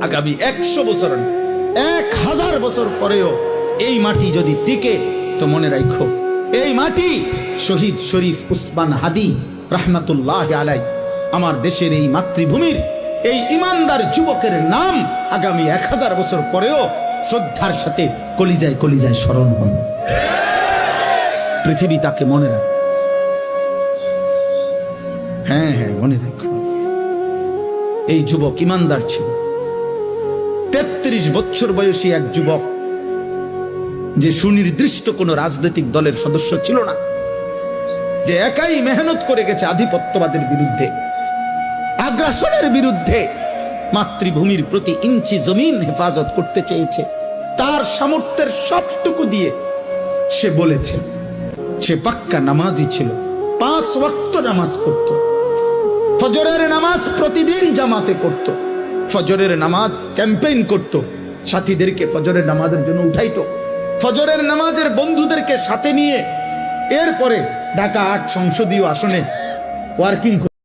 আগামী 100 বছর, 1000 বছর পরেও এই মাটি যদি টিকে, তো মনে রাখো এই মাটি শহীদ শরীফ উসমান হাদি রহমাতুল্লাহ আলাই, আমার দেশের এই মাতৃভূমির এই ইমানদার যুবকের নাম আগামী 1000 বছর পরেও শ্রদ্ধার সাথে কলিজায় কলিজায় স্মরণ হবে। পৃথিবী তাকে মনে রাখে। হ্যাঁ হ্যাঁ, মনে রাখো এই যুবক ইমানদার ছিল। 33 বছর বয়সী এক যুবক, যে সুনির্দিষ্ট কোন রাজনৈতিক দলের সদস্য ছিল না, যে একাই মেহনত করে গেছে আধিপত্যবাদের বিরুদ্ধে, আগ্রাসনের বিরুদ্ধে, মাতৃভূমির প্রতি ইঞ্চি জমিন হেফাজত করতে চেয়েছে। তার সামর্থ্যের সবটুকু দিয়ে সে বলেছে, সে পাক্কা নামাজি ছিল, 5 ওয়াক্ত নামাজ পড়ত, ফজরের নামাজ প্রতিদিন জামাতে পড়ত, ফজরের নামাজ ক্যাম্পেইন করত, সাথীদেরকে ফজরের নামাজের জন্য উঠাইতো, ফজরের নামাজের বন্ধুদেরকে সাথে নিয়ে এরপরে ঢাকা 8 সংসদীয় আসনে ওয়ার্কিং